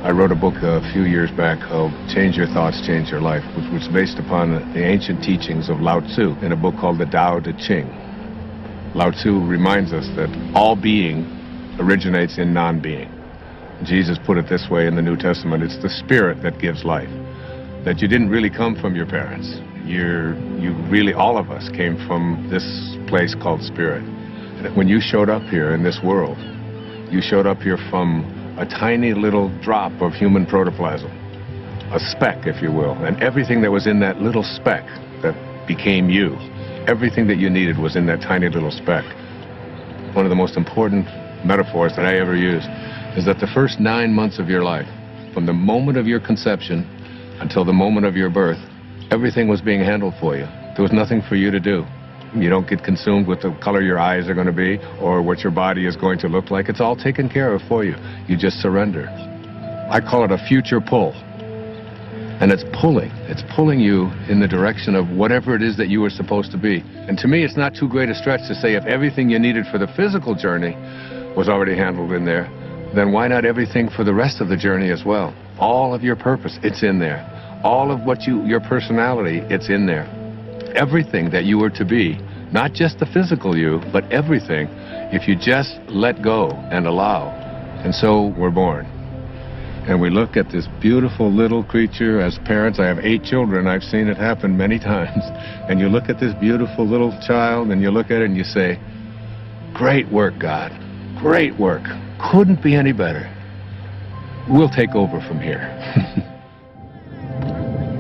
I wrote a book a few years back called Change Your Thoughts, Change Your Life, which was based upon the ancient teachings of Lao Tzu in a book called the Tao Te Ching. Lao Tzu reminds us that all being originates in non-being. Jesus put it this way in the New Testament: it's the spirit that gives life. That you didn't really come from your parents. You really, all of us came from this place called spirit. And when you showed up here in this world, you showed up here from a tiny little drop of human protoplasm, a speck, if you will, and everything that was in that little speck that became you, everything that you needed was in that tiny little speck. One of the most important metaphors that I ever use is that the first 9 months of your life, from the moment of your conception until the moment of your birth, everything was being handled for you. There was nothing for you to do. You don't get consumed with the color your eyes are going to be or what your body is going to look like. It's all taken care of for you. You just surrender. I call it a future pull. And it's pulling you in the direction of whatever it is that you were supposed to be. And to me, it's not too great a stretch to say if everything you needed for the physical journey was already handled in there, then why not everything for the rest of the journey as well? All of your purpose, it's in there. All of what your personality, it's in there. Everything that you were to be, not just the physical you, but everything, if you just let go and allow. And so we're born. And we look at this beautiful little creature. As parents, I have 8 children. I've seen it happen many times. And you look at this beautiful little child and you look at it and you say, great work, God. Great work. Couldn't be any better. We'll take over from here.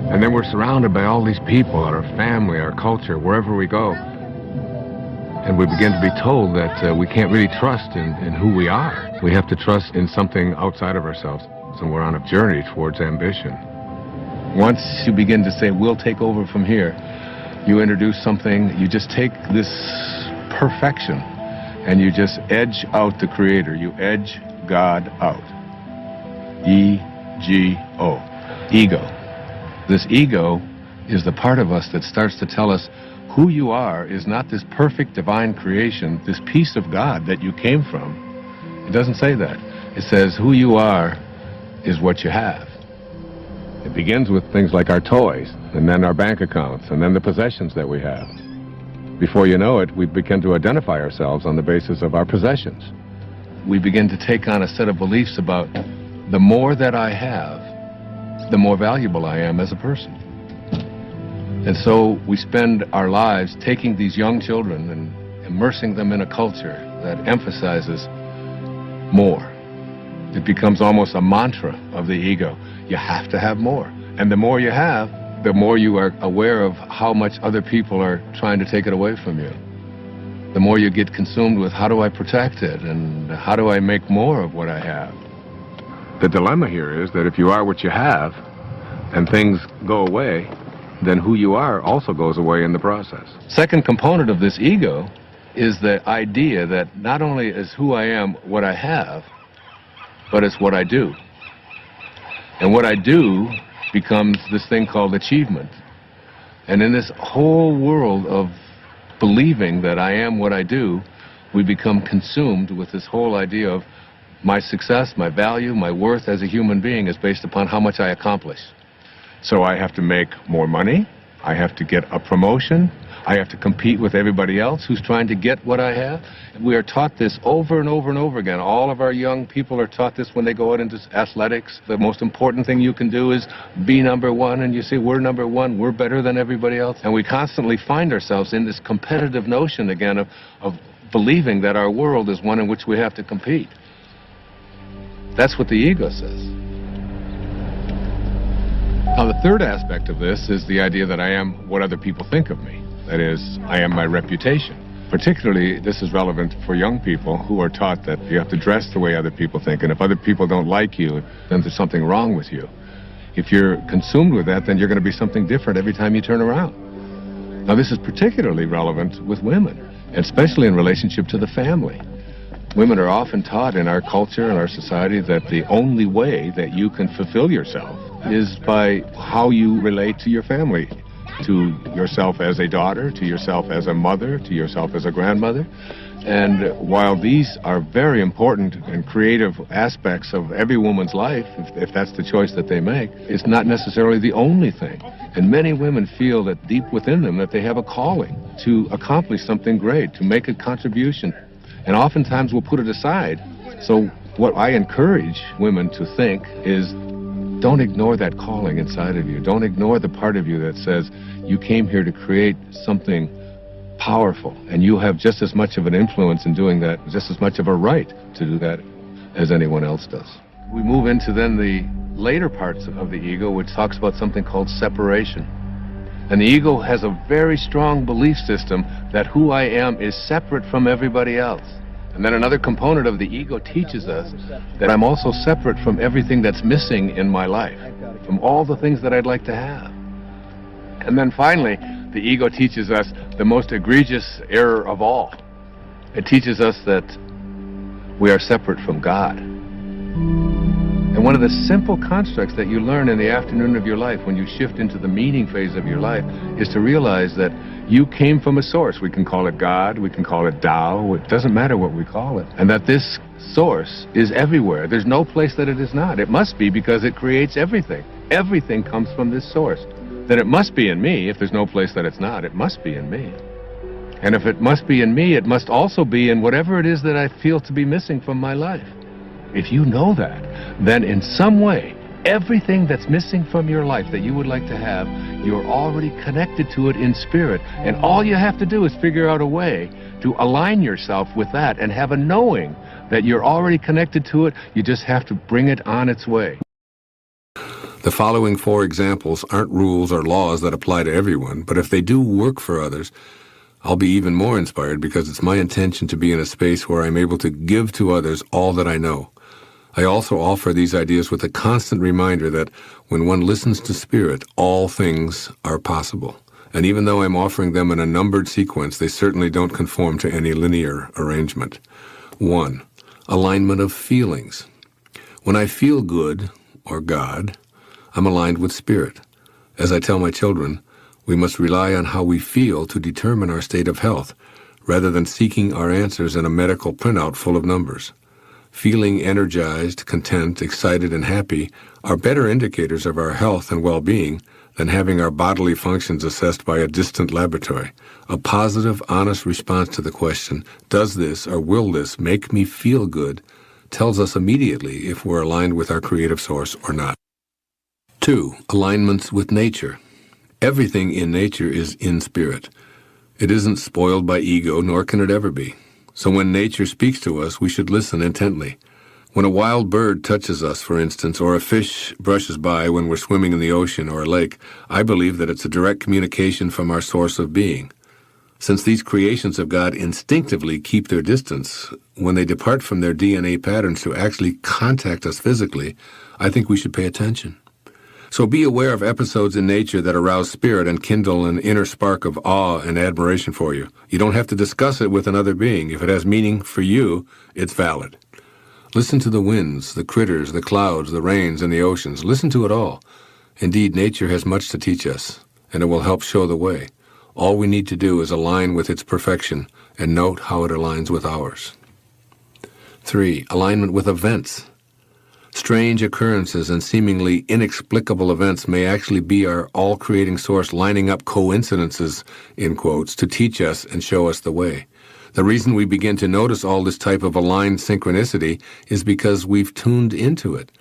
And then we're surrounded by all these people, our family, our culture, wherever we go. And we begin to be told that we can't really trust in who we are. We have to trust in something outside of ourselves. And we're on a journey towards ambition. Once you begin to say, we'll take over from here, you introduce something, you just take this perfection and you just edge out the Creator. You edge God out. E-G-O. Ego. This ego is the part of us that starts to tell us who you are is not this perfect divine creation, this piece of God that you came from. It doesn't say that. It says who you are is what you have. It begins with things like our toys, and then our bank accounts, and then the possessions that we have. Before you know it, we begin to identify ourselves on the basis of our possessions. We begin to take on a set of beliefs about the more that I have, the more valuable I am as a person. And so we spend our lives taking these young children and immersing them in a culture that emphasizes more. It becomes almost a mantra of the ego. You have to have more. And the more you have, the more you are aware of how much other people are trying to take it away from you. The more you get consumed with how do I protect it and how do I make more of what I have. The dilemma here is that if you are what you have and things go away, then who you are also goes away in the process. Second component of this ego is the idea that not only is who I am what I have, but it's what I do. And what I do becomes this thing called achievement. And in this whole world of believing that I am what I do, we become consumed with this whole idea of my success, my value, my worth as a human being is based upon how much I accomplish. So I have to make more money, I have to get a promotion, I have to compete with everybody else who's trying to get what I have. We are taught this over and over and over again. All of our young people are taught this when they go out into athletics. The most important thing you can do is be number one, and you say, we're number one, we're better than everybody else. And we constantly find ourselves in this competitive notion again of believing that our world is one in which we have to compete. That's what the ego says. Now, the third aspect of this is the idea that I am what other people think of me. That is, I am my reputation. Particularly, this is relevant for young people who are taught that you have to dress the way other people think, and if other people don't like you, then there's something wrong with you. If you're consumed with that, then you're going to be something different every time you turn around. Now, this is particularly relevant with women, especially in relationship to the family. Women are often taught in our culture and our society that the only way that you can fulfill yourself is by how you relate to your family. to yourself as a daughter, to yourself as a mother, to yourself as a grandmother. And while these are very important and creative aspects of every woman's life, if that's the choice that they make, it's not necessarily the only thing. And many women feel that deep within them that they have a calling to accomplish something great, to make a contribution. And oftentimes we'll put it aside. So what I encourage women to think is, don't ignore that calling inside of you. Don't ignore the part of you that says you came here to create something powerful, and you have just as much of an influence in doing that, just as much of a right to do that as anyone else does. We move into then the later parts of the ego, which talks about something called separation. And the ego has a very strong belief system that who I am is separate from everybody else. And then another component of the ego teaches us that I'm also separate from everything that's missing in my life, from all the things that I'd like to have. And then finally, the ego teaches us the most egregious error of all. It teaches us that we are separate from God. And one of the simple constructs that you learn in the afternoon of your life when you shift into the meaning phase of your life is to realize that you came from a source. We can call it God, we can call it Tao, it doesn't matter what we call it. And that this source is everywhere. There's no place that it is not. It must be, because it creates everything. Everything comes from this source. Then it must be in me. If there's no place that it's not, it must be in me. And if it must be in me, it must also be in whatever it is that I feel to be missing from my life. If you know that, then in some way, everything that's missing from your life that you would like to have, you're already connected to it in spirit. And all you have to do is figure out a way to align yourself with that and have a knowing that you're already connected to it. You just have to bring it on its way. The following 4 examples aren't rules or laws that apply to everyone, but if they do work for others, I'll be even more inspired, because it's my intention to be in a space where I'm able to give to others all that I know. I also offer these ideas with a constant reminder that when one listens to Spirit, all things are possible. And even though I'm offering them in a numbered sequence, they certainly don't conform to any linear arrangement. 1. Alignment of feelings. When I feel good, or God, I'm aligned with Spirit. As I tell my children, we must rely on how we feel to determine our state of health, rather than seeking our answers in a medical printout full of numbers. Feeling energized, content, excited, and happy are better indicators of our health and well-being than having our bodily functions assessed by a distant laboratory. A positive, honest response to the question, does this or will this make me feel good, tells us immediately if we're aligned with our creative source or not. 2. Alignments with nature. Everything in nature is in spirit. It isn't spoiled by ego, nor can it ever be. So when nature speaks to us, we should listen intently. When a wild bird touches us, for instance, or a fish brushes by when we're swimming in the ocean or a lake, I believe that it's a direct communication from our source of being. Since these creations of God instinctively keep their distance, when they depart from their DNA patterns to actually contact us physically, I think we should pay attention. So be aware of episodes in nature that arouse spirit and kindle an inner spark of awe and admiration for you. You don't have to discuss it with another being. If it has meaning for you, it's valid. Listen to the winds, the critters, the clouds, the rains, and the oceans. Listen to it all. Indeed, nature has much to teach us, and it will help show the way. All we need to do is align with its perfection and note how it aligns with ours. 3. Alignment with events. Strange occurrences and seemingly inexplicable events may actually be our all-creating source lining up coincidences, in quotes, to teach us and show us the way. The reason we begin to notice all this type of aligned synchronicity is because we've tuned into it.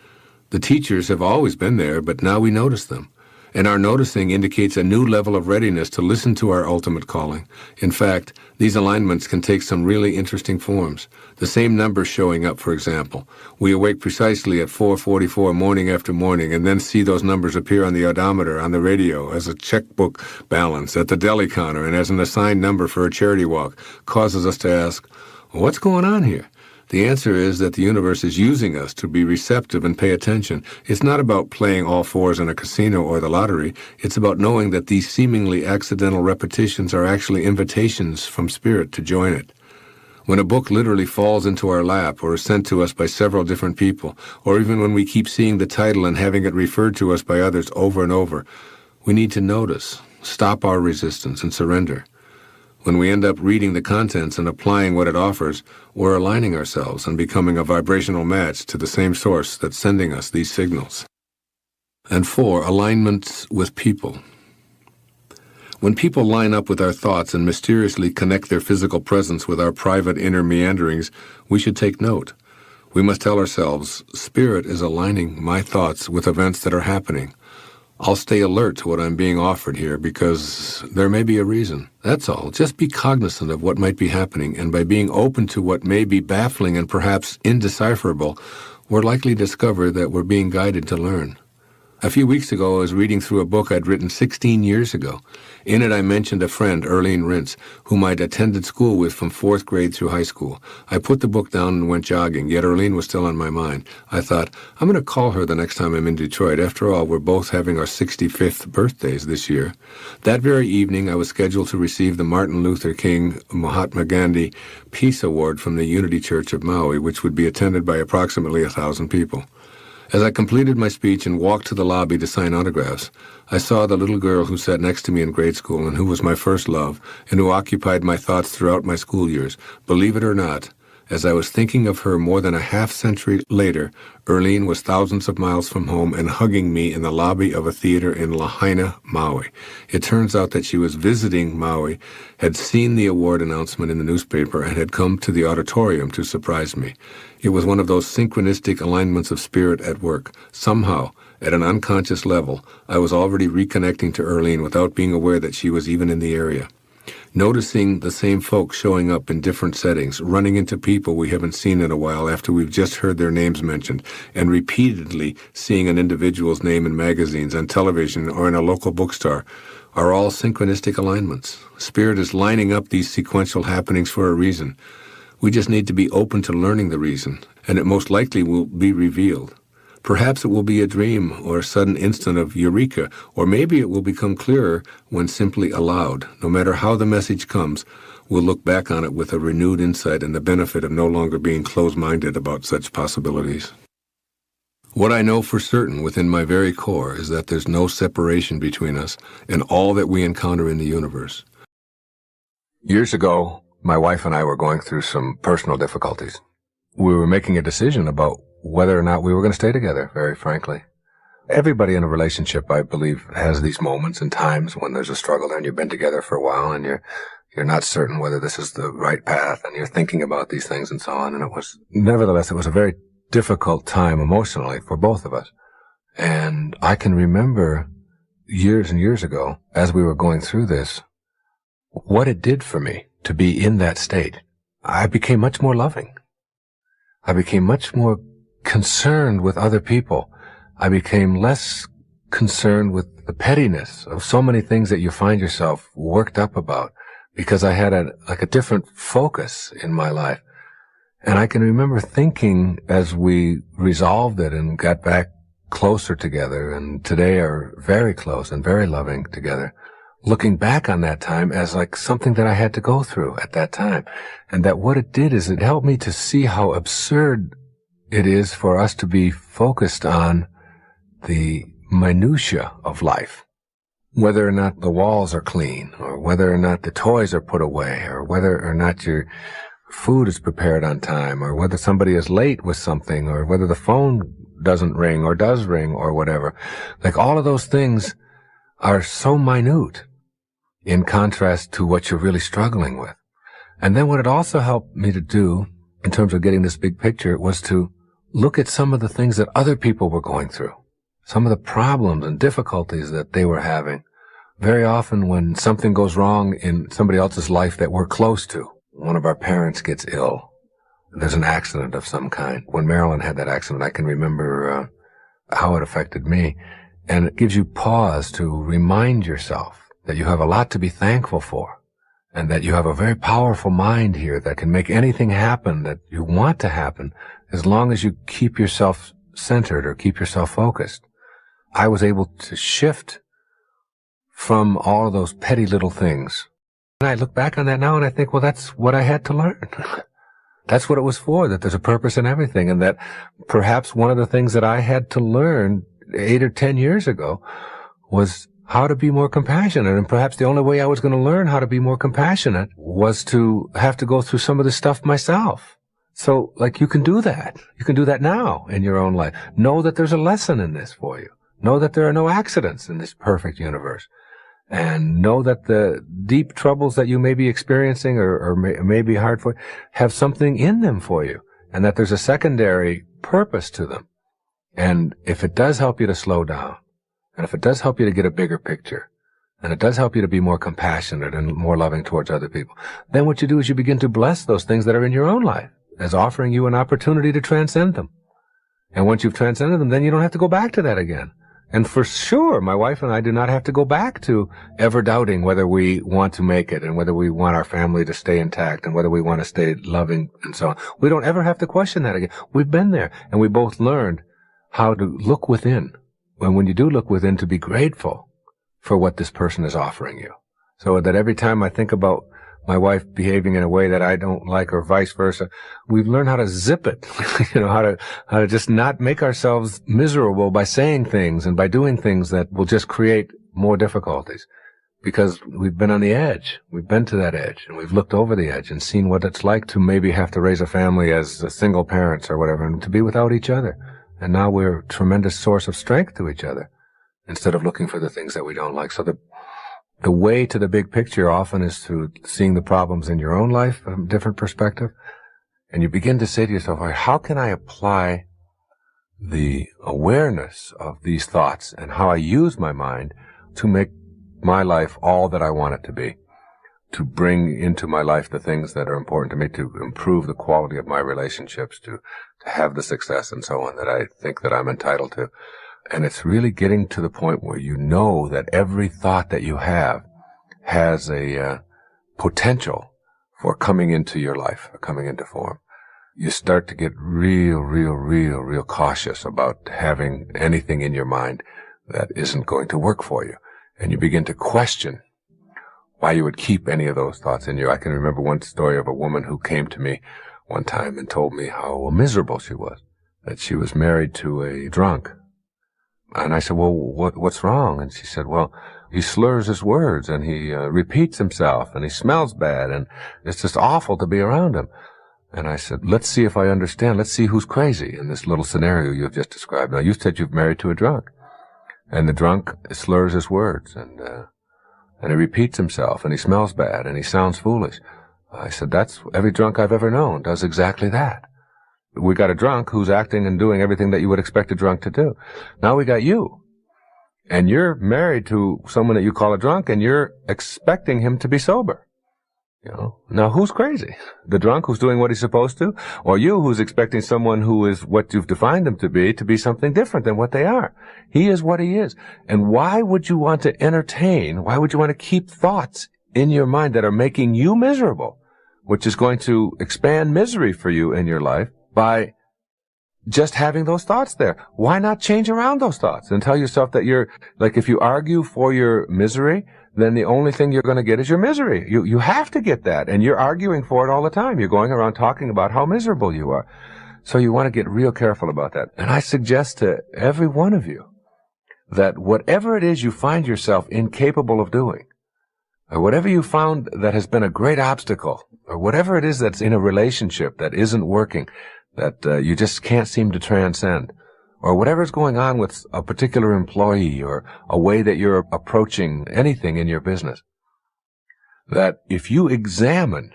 The teachers have always been there, but now we notice them. And our noticing indicates a new level of readiness to listen to our ultimate calling. In fact, these alignments can take some really interesting forms. The same numbers showing up, for example. We awake precisely at 4:44 morning after morning and then see those numbers appear on the odometer, on the radio, as a checkbook balance, at the deli counter, and as an assigned number for a charity walk, causes us to ask, what's going on here? The answer is that the universe is using us to be receptive and pay attention. It's not about playing all fours in a casino or the lottery. It's about knowing that these seemingly accidental repetitions are actually invitations from Spirit to join it. When a book literally falls into our lap or is sent to us by several different people, or even when we keep seeing the title and having it referred to us by others over and over, we need to notice, stop our resistance, and surrender. When we end up reading the contents and applying what it offers, we're aligning ourselves and becoming a vibrational match to the same source that's sending us these signals. And 4, alignments with people. When people line up with our thoughts and mysteriously connect their physical presence with our private inner meanderings, we should take note. We must tell ourselves, Spirit is aligning my thoughts with events that are happening. I'll stay alert to what I'm being offered here because there may be a reason. That's all. Just be cognizant of what might be happening, and by being open to what may be baffling and perhaps indecipherable, we're likely to discover that we're being guided to learn. A few weeks ago, I was reading through a book I'd written 16 years ago. In it, I mentioned a friend, Earlene Rintz, whom I'd attended school with from 4th grade through high school. I put the book down and went jogging, yet Earlene was still on my mind. I thought, I'm going to call her the next time I'm in Detroit. After all, we're both having our 65th birthdays this year. That very evening, I was scheduled to receive the Martin Luther King Mahatma Gandhi Peace Award from the Unity Church of Maui, which would be attended by approximately 1,000 people. As I completed my speech and walked to the lobby to sign autographs, I saw the little girl who sat next to me in grade school and who was my first love and who occupied my thoughts throughout my school years. Believe it or not, as I was thinking of her more than a half-century later, Earlene was thousands of miles from home and hugging me in the lobby of a theater in Lahaina, Maui. It turns out that she was visiting Maui, had seen the award announcement in the newspaper, and had come to the auditorium to surprise me. It was one of those synchronistic alignments of spirit at work. Somehow, at an unconscious level, I was already reconnecting to Earlene without being aware that she was even in the area. Noticing the same folks showing up in different settings, running into people we haven't seen in a while after we've just heard their names mentioned, and repeatedly seeing an individual's name in magazines, on television, or in a local bookstore, are all synchronistic alignments. Spirit is lining up these sequential happenings for a reason. We just need to be open to learning the reason, and it most likely will be revealed. Perhaps it will be a dream or a sudden instant of eureka, or maybe it will become clearer when simply allowed. No matter how the message comes, we'll look back on it with a renewed insight and the benefit of no longer being closed-minded about such possibilities. What I know for certain within my very core is that there's no separation between us and all that we encounter in the universe. Years ago, my wife and I were going through some personal difficulties. We were making a decision about whether or not we were going to stay together, very frankly. Everybody in a relationship, I believe, has these moments and times when there's a struggle there and you've been together for a while and you're not certain whether this is the right path and you're thinking about these things and so on. And nevertheless, it was a very difficult time emotionally for both of us. And I can remember years and years ago, as we were going through this, what it did for me to be in that state. I became much more loving. I became much more concerned with other people. I became less concerned with the pettiness of so many things that you find yourself worked up about, because I had a different focus in my life. And I can remember thinking as we resolved it and got back closer together, and today are very close and very loving together, looking back on that time as like something that I had to go through at that time. And that what it did is it helped me to see how absurd it is for us to be focused on the minutia of life. Whether or not the walls are clean, or whether or not the toys are put away, or whether or not your food is prepared on time, or whether somebody is late with something, or whether the phone doesn't ring or does ring or whatever. Like all of those things are so minute in contrast to what you're really struggling with. And then what it also helped me to do in terms of getting this big picture was to look at some of the things that other people were going through, some of the problems and difficulties that they were having. Very often when something goes wrong in somebody else's life that we're close to, one of our parents gets ill, there's an accident of some kind. When Marilyn had that accident, I can remember how it affected me. And it gives you pause to remind yourself that you have a lot to be thankful for, and that you have a very powerful mind here that can make anything happen that you want to happen as long as you keep yourself centered or keep yourself focused. I was able to shift from all of those petty little things. And I look back on that now and I think, well, that's what I had to learn. That's what it was for, that there's a purpose in everything, and that perhaps one of the things that I had to learn 8 or 10 years ago was how to be more compassionate. And perhaps the only way I was going to learn how to be more compassionate was to have to go through some of this stuff myself. So, like, you can do that. You can do that now in your own life. Know that there's a lesson in this for you. Know that there are no accidents in this perfect universe. And know that the deep troubles that you may be experiencing or may be hard for you have something in them for you. And that there's a secondary purpose to them. And if it does help you to slow down, and if it does help you to get a bigger picture, and it does help you to be more compassionate and more loving towards other people, then what you do is you begin to bless those things that are in your own life as offering you an opportunity to transcend them. And once you've transcended them, then you don't have to go back to that again. And for sure, my wife and I do not have to go back to ever doubting whether we want to make it and whether we want our family to stay intact and whether we want to stay loving and so on. We don't ever have to question that again. We've been there, and we both learned how to look within. And when you do look within, to be grateful for what this person is offering you. So that every time I think about my wife behaving in a way that I don't like or vice versa, we've learned how to zip it, how to just not make ourselves miserable by saying things and by doing things that will just create more difficulties. Because we've been on the edge. We've been to that edge, and we've looked over the edge and seen what it's like to maybe have to raise a family as single parents or whatever, and to be without each other. And now we're a tremendous source of strength to each other instead of looking for the things that we don't like. So the way to the big picture often is through seeing the problems in your own life from a different perspective. And you begin to say to yourself, all right, how can I apply the awareness of these thoughts and how I use my mind to make my life all that I want it to be, to bring into my life the things that are important to me, to improve the quality of my relationships, to have the success and so on that I think that I'm entitled to. And it's really getting to the point where you know that every thought that you have has a potential for coming into your life, or coming into form. You start to get real cautious about having anything in your mind that isn't going to work for you. And you begin to question why you would keep any of those thoughts in you. I can remember one story of a woman who came to me one time and told me how miserable she was, that she was married to a drunk. And I said, well, what's wrong? And she said, well, he slurs his words and he repeats himself and he smells bad and it's just awful to be around him. And I said, let's see if I understand. Let's see who's crazy in this little scenario you've just described. Now, you said you've married to a drunk, and the drunk slurs his words and he repeats himself and he smells bad and he sounds foolish. I said, that's every drunk I've ever known does exactly that. We got a drunk who's acting and doing everything that you would expect a drunk to do. Now we got you. And you're married to someone that you call a drunk, and you're expecting him to be sober. Now who's crazy? The drunk who's doing what he's supposed to? Or you who's expecting someone who is what you've defined him to be something different than what they are? He is what he is. And why would you want to why would you want to keep thoughts in your mind that are making you miserable, which is going to expand misery for you in your life by just having those thoughts there? Why not change around those thoughts and tell yourself that if you argue for your misery, then the only thing you're going to get is your misery. You have to get that, and you're arguing for it all the time. You're going around talking about how miserable you are. So you want to get real careful about that. And I suggest to every one of you that whatever it is you find yourself incapable of doing, or whatever you found that has been a great obstacle, or whatever it is that's in a relationship that isn't working, that you just can't seem to transcend, or whatever's going on with a particular employee or a way that you're approaching anything in your business, that if you examine,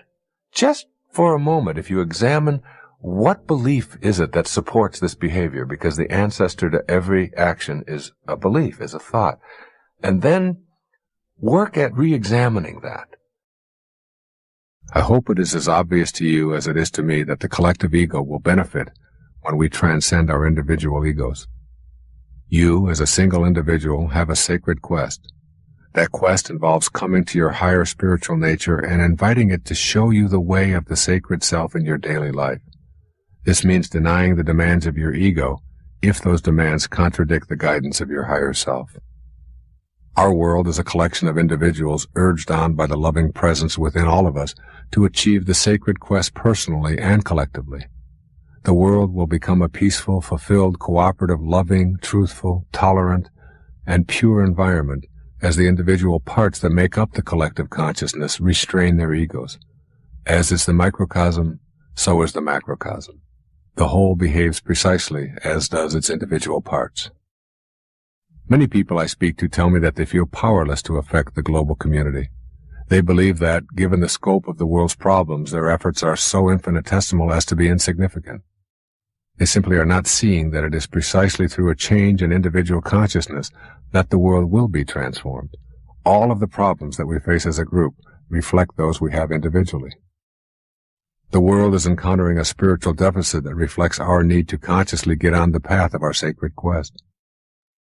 just for a moment, if you examine what belief is it that supports this behavior, because the ancestor to every action is a belief, is a thought, and then work at re-examining that. I hope it is as obvious to you as it is to me that the collective ego will benefit when we transcend our individual egos. You, as a single individual, have a sacred quest. That quest involves coming to your higher spiritual nature and inviting it to show you the way of the sacred self in your daily life. This means denying the demands of your ego if those demands contradict the guidance of your higher self. Our world is a collection of individuals urged on by the loving presence within all of us to achieve the sacred quest personally and collectively. The world will become a peaceful, fulfilled, cooperative, loving, truthful, tolerant, and pure environment as the individual parts that make up the collective consciousness restrain their egos. As is the microcosm, so is the macrocosm. The whole behaves precisely as does its individual parts. Many people I speak to tell me that they feel powerless to affect the global community. They believe that, given the scope of the world's problems, their efforts are so infinitesimal as to be insignificant. They simply are not seeing that it is precisely through a change in individual consciousness that the world will be transformed. All of the problems that we face as a group reflect those we have individually. The world is encountering a spiritual deficit that reflects our need to consciously get on the path of our sacred quest.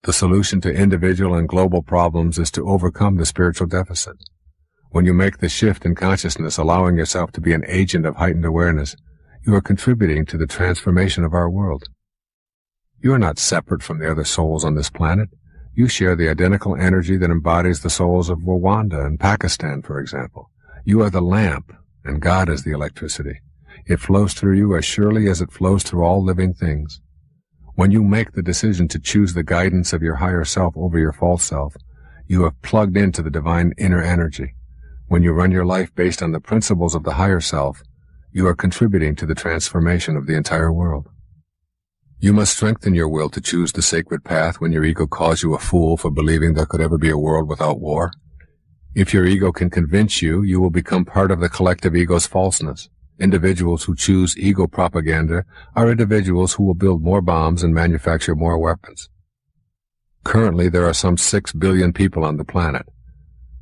The solution to individual and global problems is to overcome the spiritual deficit. When you make the shift in consciousness, allowing yourself to be an agent of heightened awareness, you are contributing to the transformation of our world. You are not separate from the other souls on this planet. You share the identical energy that embodies the souls of Rwanda and Pakistan, for example. You are the lamp, and God is the electricity. It flows through you as surely as it flows through all living things. When you make the decision to choose the guidance of your higher self over your false self, you have plugged into the divine inner energy. When you run your life based on the principles of the higher self, you are contributing to the transformation of the entire world. You must strengthen your will to choose the sacred path when your ego calls you a fool for believing there could ever be a world without war. If your ego can convince you, you will become part of the collective ego's falseness. Individuals who choose ego propaganda are individuals who will build more bombs and manufacture more weapons. Currently, there are some 6 billion people on the planet.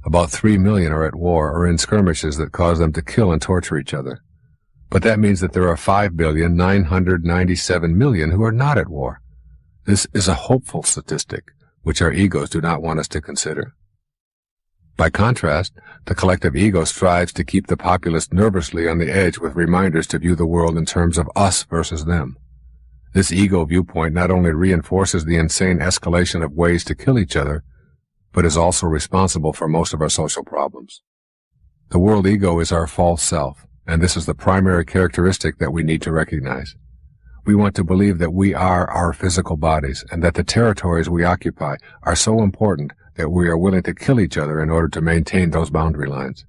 About 3 million are at war or in skirmishes that cause them to kill and torture each other. But that means that there are 5,997,000,000 who are not at war. This is a hopeful statistic, which our egos do not want us to consider. By contrast, the collective ego strives to keep the populace nervously on the edge with reminders to view the world in terms of us versus them. This ego viewpoint not only reinforces the insane escalation of ways to kill each other, but is also responsible for most of our social problems. The world ego is our false self, and this is the primary characteristic that we need to recognize. We want to believe that we are our physical bodies, and that the territories we occupy are so important that we are willing to kill each other in order to maintain those boundary lines.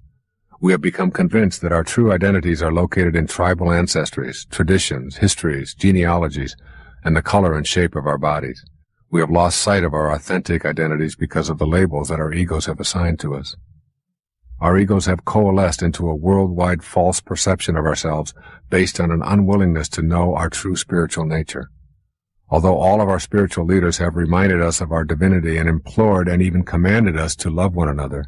We have become convinced that our true identities are located in tribal ancestries, traditions, histories, genealogies, and the color and shape of our bodies. We have lost sight of our authentic identities because of the labels that our egos have assigned to us. Our egos have coalesced into a worldwide false perception of ourselves based on an unwillingness to know our true spiritual nature. Although all of our spiritual leaders have reminded us of our divinity and implored and even commanded us to love one another,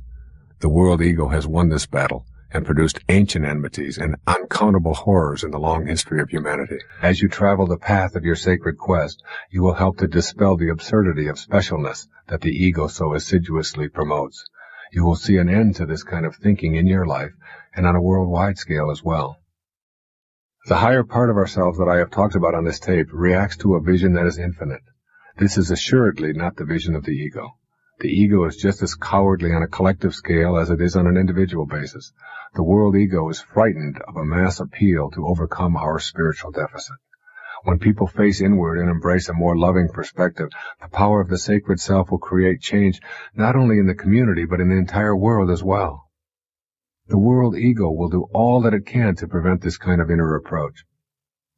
the world ego has won this battle and produced ancient enmities and uncountable horrors in the long history of humanity. As you travel the path of your sacred quest, you will help to dispel the absurdity of specialness that the ego so assiduously promotes. You will see an end to this kind of thinking in your life and on a worldwide scale as well. The higher part of ourselves that I have talked about on this tape reacts to a vision that is infinite. This is assuredly not the vision of the ego. The ego is just as cowardly on a collective scale as it is on an individual basis. The world ego is frightened of a mass appeal to overcome our spiritual deficit. When people face inward and embrace a more loving perspective, the power of the sacred self will create change not only in the community but in the entire world as well. The world ego will do all that it can to prevent this kind of inner approach.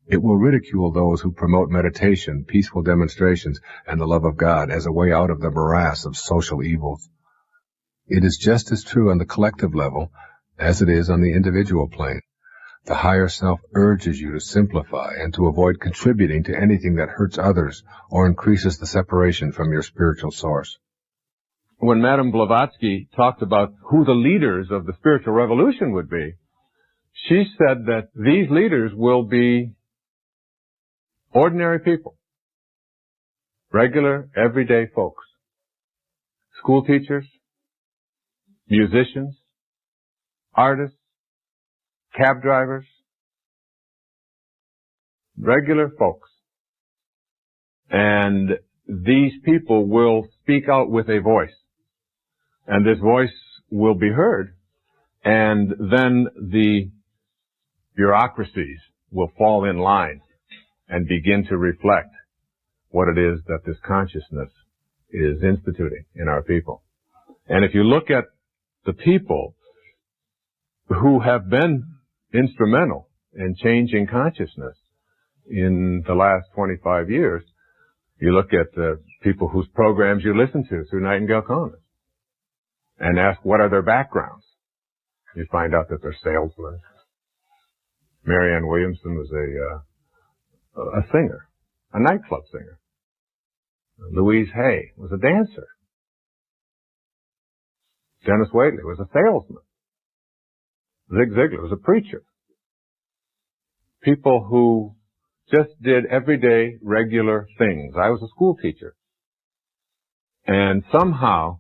It will ridicule those who promote meditation, peaceful demonstrations, and the love of God as a way out of the morass of social evils. It is just as true on the collective level as it is on the individual plane. The higher self urges you to simplify and to avoid contributing to anything that hurts others or increases the separation from your spiritual source. When Madame Blavatsky talked about who the leaders of the spiritual revolution would be, she said that these leaders will be ordinary people, regular, everyday folks, school teachers, musicians, artists, cab drivers, regular folks. And these people will speak out with a voice. And this voice will be heard. And then the bureaucracies will fall in line and begin to reflect what it is that this consciousness is instituting in our people. And if you look at the people who have been instrumental in changing consciousness in the last 25 years, you look at the people whose programs you listen to through Nightingale Commons and ask what are their backgrounds. You find out that they're salesmen. Marianne Williamson was a singer, a nightclub singer. Louise Hay was a dancer. Dennis Waitley was a salesman. Zig Ziglar was a preacher. People who just did everyday, regular things. I was a school teacher. And somehow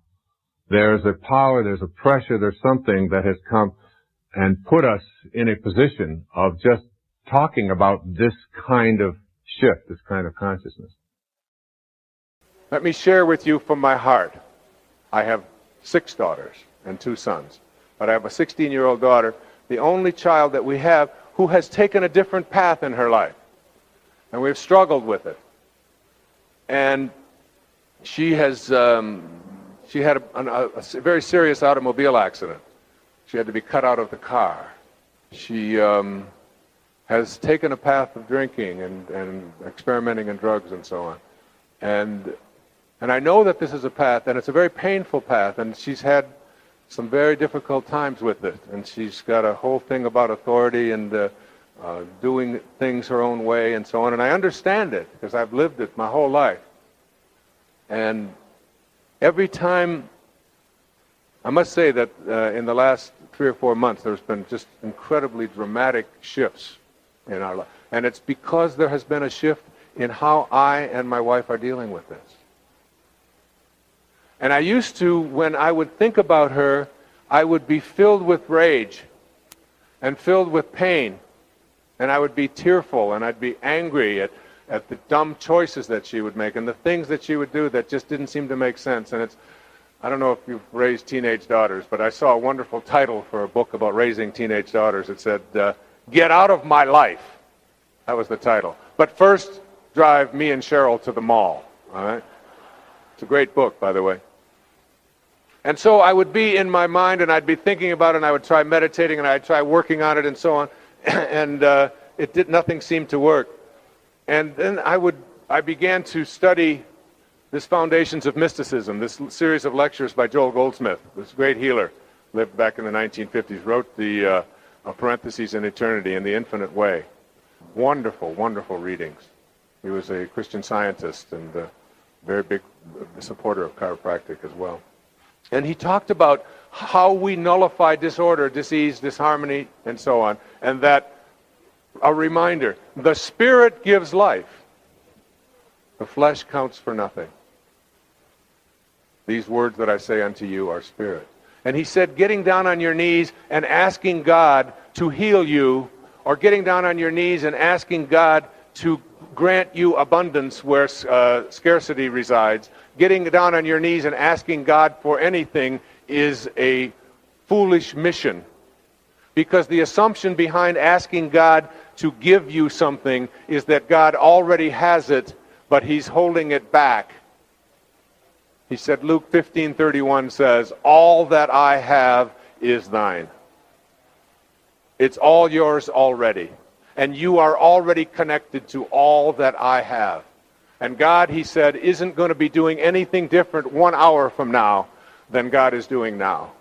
there's a power, there's a pressure, there's something that has come and put us in a position of just talking about this kind of shift, this kind of consciousness. Let me share with you from my heart. I have 6 daughters and 2 sons, but I have a 16-year-old daughter, the only child that we have who has taken a different path in her life. And we've struggled with it. And she has, she had a very serious automobile accident. She had to be cut out of the car. She has taken a path of drinking and experimenting in drugs and so on. And I know that this is a path, and it's a very painful path, and she's had some very difficult times with it. And she's got a whole thing about authority and doing things her own way and so on. And I understand it, because I've lived it my whole life. And every time, I must say that in the last 3 or 4 months, there's been just incredibly dramatic shifts in our life. And it's because there has been a shift in how I and my wife are dealing with this. And I used to, when I would think about her, I would be filled with rage and filled with pain. And I would be tearful, and I'd be angry at the dumb choices that she would make and the things that she would do that just didn't seem to make sense. And I don't know if you've raised teenage daughters, but I saw a wonderful title for a book about raising teenage daughters. It said, Get Out of My Life. That was the title. But first, drive me and Cheryl to the mall. All right? It's a great book, by the way. And so I would be in my mind, and I'd be thinking about it, and I would try meditating, and I'd try working on it, and so on. And nothing seemed to work. And then I began to study this Foundations of Mysticism, this series of lectures by Joel Goldsmith, this great healer, lived back in the 1950s, wrote the Parentheses in Eternity in the Infinite Way. Wonderful, wonderful readings. He was a Christian Scientist and a very big supporter of chiropractic as well. And he talked about how we nullify disorder, disease, disharmony, and so on. And that, a reminder, the spirit gives life. The flesh counts for nothing. These words that I say unto you are spirit. And he said, getting down on your knees and asking God to heal you, or getting down on your knees and asking God to grant you abundance where scarcity resides, getting down on your knees and asking God for anything is a foolish mission. Because the assumption behind asking God to give you something is that God already has it, but he's holding it back. He said, Luke 15:31 says, all that I have is thine. It's all yours already. And you are already connected to all that I have. And God, he said, isn't going to be doing anything different 1 hour from now than God is doing now.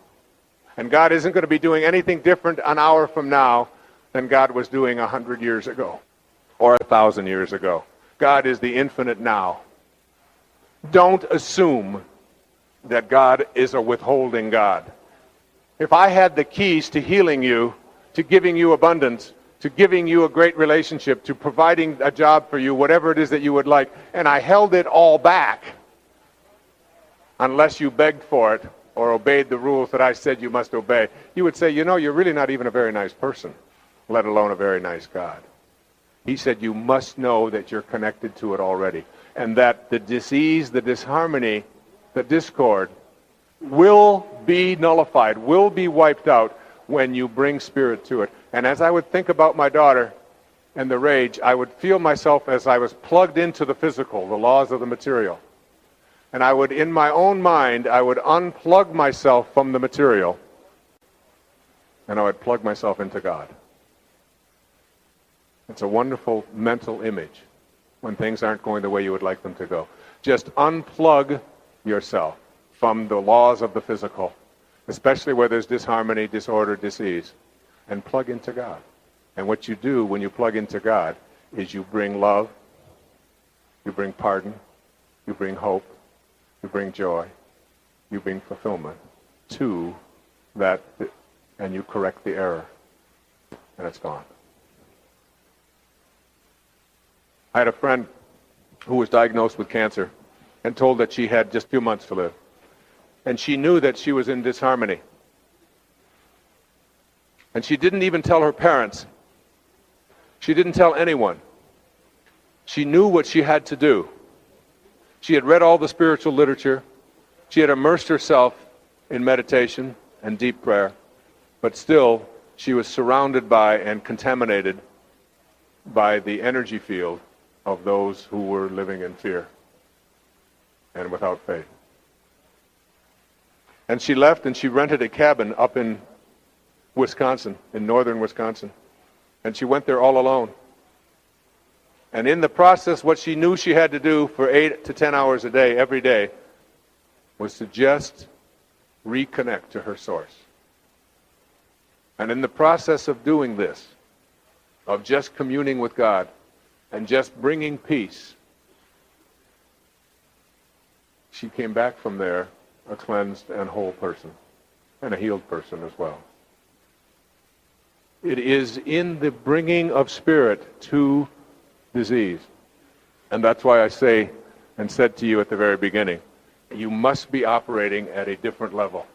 And God isn't going to be doing anything different an hour from now than God was doing 100 years ago or 1,000 years ago. God is the infinite now. Don't assume that God is a withholding God. If I had the keys to healing you, to giving you abundance, to giving you a great relationship, to providing a job for you, whatever it is that you would like, and I held it all back, unless you begged for it or obeyed the rules that I said you must obey, you would say, you know, you're really not even a very nice person, let alone a very nice God. He said you must know that you're connected to it already, and that the disease, the disharmony, the discord will be nullified, will be wiped out when you bring spirit to it. And as I would think about my daughter and the rage, I would feel myself as I was plugged into the physical, the laws of the material. And I would, in my own mind, I would unplug myself from the material, and I would plug myself into God. It's a wonderful mental image when things aren't going the way you would like them to go. Just unplug yourself from the laws of the physical, especially where there's disharmony, disorder, disease, and plug into God. And what you do when you plug into God is you bring love, you bring pardon, you bring hope, you bring joy, you bring fulfillment to that, and you correct the error, and it's gone. I had a friend who was diagnosed with cancer and told that she had just a few months to live. And she knew that she was in disharmony. And she didn't even tell her parents. She didn't tell anyone. She knew what she had to do. She had read all the spiritual literature. She had immersed herself in meditation and deep prayer. But still, she was surrounded by and contaminated by the energy field of those who were living in fear and without faith. And she left and she rented a cabin up in Wisconsin, in northern Wisconsin. And she went there all alone. And in the process, what she knew she had to do for 8 to 10 hours a day, every day, was to just reconnect to her source. And in the process of doing this, of just communing with God, and just bringing peace, she came back from there a cleansed and whole person, and a healed person as well. It is in the bringing of spirit to disease. And that's why I say and said to you at the very beginning, you must be operating at a different level.